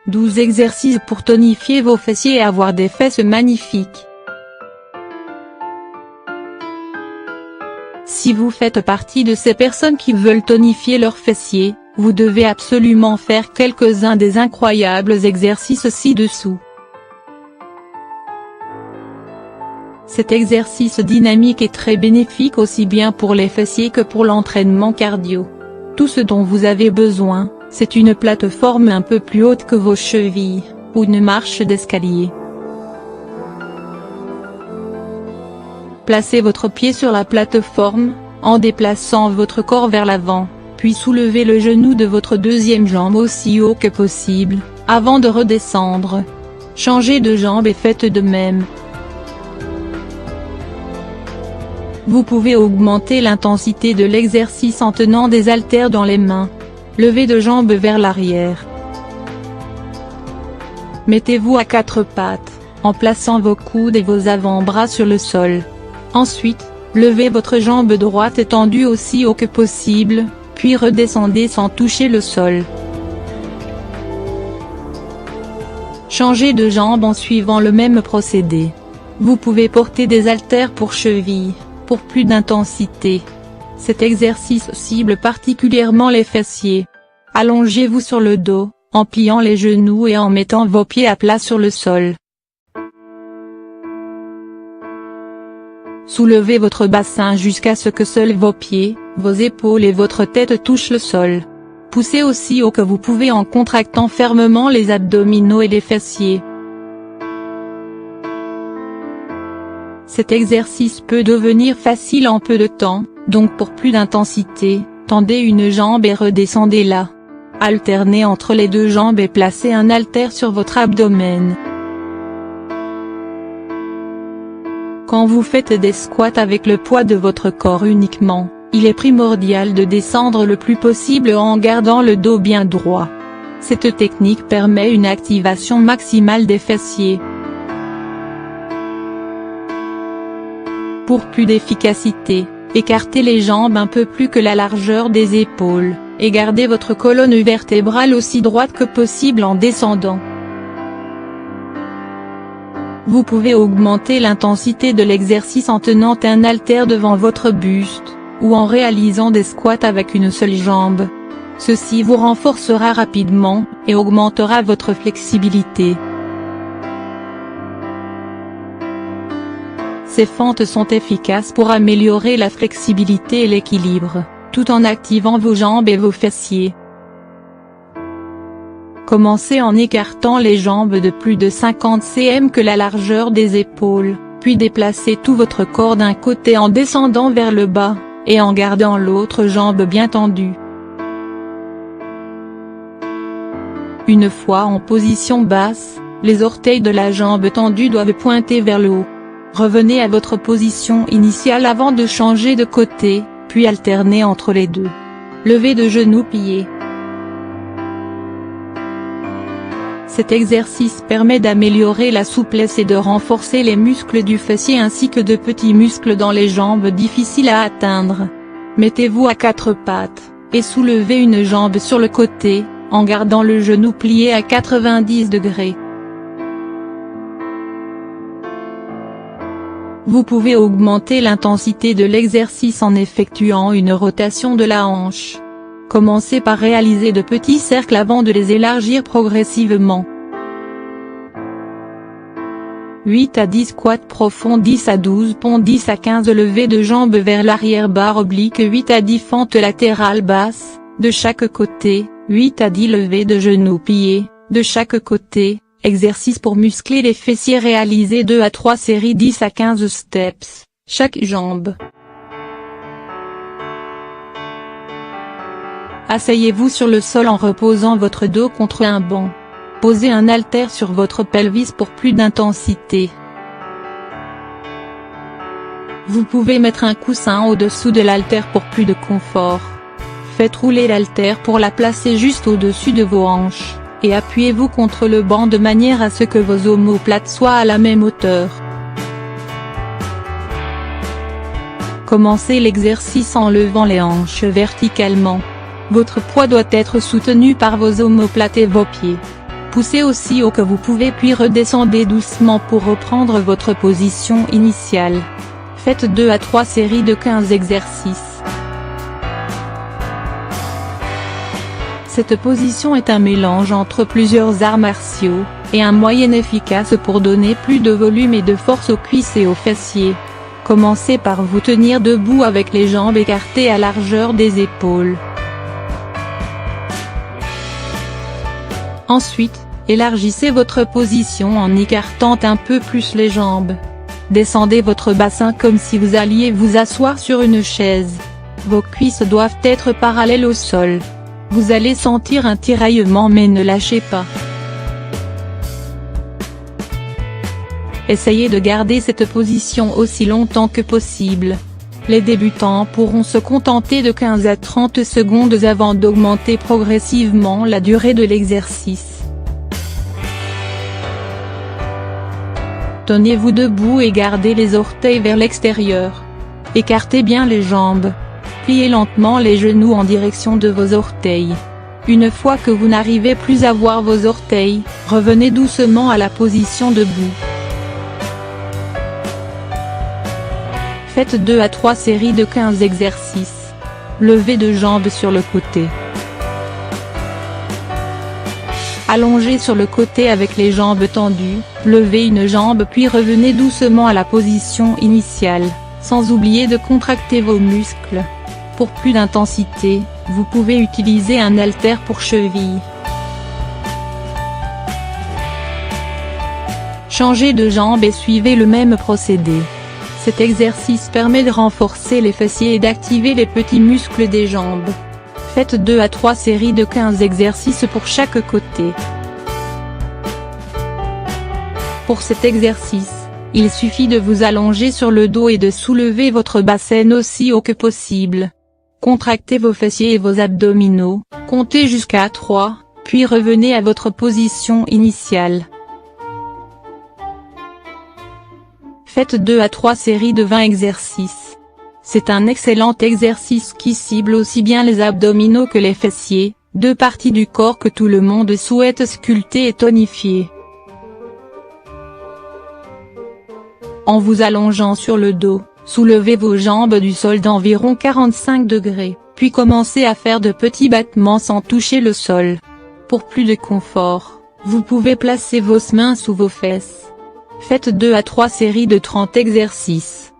12 exercices pour tonifier vos fessiers et avoir des fesses magnifiques. Si vous faites partie de ces personnes qui veulent tonifier leurs fessiers, vous devez absolument faire quelques-uns des incroyables exercices ci-dessous. Cet exercice dynamique est très bénéfique aussi bien pour les fessiers que pour l'entraînement cardio. Tout ce dont vous avez besoin, c'est une plateforme un peu plus haute que vos chevilles, ou une marche d'escalier. Placez votre pied sur la plateforme, en déplaçant votre corps vers l'avant, puis soulevez le genou de votre deuxième jambe aussi haut que possible, avant de redescendre. Changez de jambe et faites de même. Vous pouvez augmenter l'intensité de l'exercice en tenant des haltères dans les mains. Levez de jambes vers l'arrière. Mettez-vous à quatre pattes, en plaçant vos coudes et vos avant-bras sur le sol. Ensuite, levez votre jambe droite étendue aussi haut que possible, puis redescendez sans toucher le sol. Changez de jambe en suivant le même procédé. Vous pouvez porter des haltères pour chevilles, pour plus d'intensité. Cet exercice cible particulièrement les fessiers. Allongez-vous sur le dos, en pliant les genoux et en mettant vos pieds à plat sur le sol. Soulevez votre bassin jusqu'à ce que seuls vos pieds, vos épaules et votre tête touchent le sol. Poussez aussi haut que vous pouvez en contractant fermement les abdominaux et les fessiers. Cet exercice peut devenir facile en peu de temps, donc pour plus d'intensité, tendez une jambe et redescendez-la. Alternez entre les deux jambes et placez un haltère sur votre abdomen. Quand vous faites des squats avec le poids de votre corps uniquement, il est primordial de descendre le plus possible en gardant le dos bien droit. Cette technique permet une activation maximale des fessiers. Pour plus d'efficacité, écartez les jambes un peu plus que la largeur des épaules, et gardez votre colonne vertébrale aussi droite que possible en descendant. Vous pouvez augmenter l'intensité de l'exercice en tenant un haltère devant votre buste, ou en réalisant des squats avec une seule jambe. Ceci vous renforcera rapidement, et augmentera votre flexibilité. Ces fentes sont efficaces pour améliorer la flexibilité et l'équilibre, tout en activant vos jambes et vos fessiers. Commencez en écartant les jambes de plus de 50 cm que la largeur des épaules, puis déplacez tout votre corps d'un côté en descendant vers le bas, et en gardant l'autre jambe bien tendue. Une fois en position basse, les orteils de la jambe tendue doivent pointer vers le haut. Revenez à votre position initiale avant de changer de côté, puis alternez entre les deux. Levez de genoux pliés. Cet exercice permet d'améliorer la souplesse et de renforcer les muscles du fessier ainsi que de petits muscles dans les jambes difficiles à atteindre. Mettez-vous à quatre pattes, et soulevez une jambe sur le côté, en gardant le genou plié à 90 degrés. Vous pouvez augmenter l'intensité de l'exercice en effectuant une rotation de la hanche. Commencez par réaliser de petits cercles avant de les élargir progressivement. 8 à 10 squats profonds, 10 à 12 ponts, 10 à 15 levées de jambes vers l'arrière barre oblique, 8 à 10 fentes latérales basses, de chaque côté, 8 à 10 levées de genoux pliés, de chaque côté, exercice pour muscler les fessiers réalisé 2 à 3 séries 10 à 15 steps, chaque jambe. Asseyez-vous sur le sol en reposant votre dos contre un banc. Posez un haltère sur votre pelvis pour plus d'intensité. Vous pouvez mettre un coussin au-dessous de l'haltère pour plus de confort. Faites rouler l'haltère pour la placer juste au-dessus de vos hanches, et appuyez-vous contre le banc de manière à ce que vos omoplates soient à la même hauteur. Commencez l'exercice en levant les hanches verticalement. Votre poids doit être soutenu par vos omoplates et vos pieds. Poussez aussi haut que vous pouvez puis redescendez doucement pour reprendre votre position initiale. Faites 2 à 3 séries de 15 exercices. Cette position est un mélange entre plusieurs arts martiaux, et un moyen efficace pour donner plus de volume et de force aux cuisses et aux fessiers. Commencez par vous tenir debout avec les jambes écartées à largeur des épaules. Ensuite, élargissez votre position en écartant un peu plus les jambes. Descendez votre bassin comme si vous alliez vous asseoir sur une chaise. Vos cuisses doivent être parallèles au sol. Vous allez sentir un tiraillement mais ne lâchez pas. Essayez de garder cette position aussi longtemps que possible. Les débutants pourront se contenter de 15 à 30 secondes avant d'augmenter progressivement la durée de l'exercice. Tenez-vous debout et gardez les orteils vers l'extérieur. Écartez bien les jambes. Pliez lentement les genoux en direction de vos orteils. Une fois que vous n'arrivez plus à voir vos orteils, revenez doucement à la position debout. Faites 2 à 3 séries de 15 exercices. Levez de jambes sur le côté. Allongez sur le côté avec les jambes tendues, levez une jambe puis revenez doucement à la position initiale, sans oublier de contracter vos muscles. Pour plus d'intensité, vous pouvez utiliser un haltère pour cheville. Changez de jambe et suivez le même procédé. Cet exercice permet de renforcer les fessiers et d'activer les petits muscles des jambes. Faites 2 à 3 séries de 15 exercices pour chaque côté. Pour cet exercice, il suffit de vous allonger sur le dos et de soulever votre bassin aussi haut que possible. Contractez vos fessiers et vos abdominaux, comptez jusqu'à 3, puis revenez à votre position initiale. Faites 2 à 3 séries de 20 exercices. C'est un excellent exercice qui cible aussi bien les abdominaux que les fessiers, deux parties du corps que tout le monde souhaite sculpter et tonifier. En vous allongeant sur le dos, soulevez vos jambes du sol d'environ 45 degrés, puis commencez à faire de petits battements sans toucher le sol. Pour plus de confort, vous pouvez placer vos mains sous vos fesses. Faites 2 à 3 séries de 30 exercices.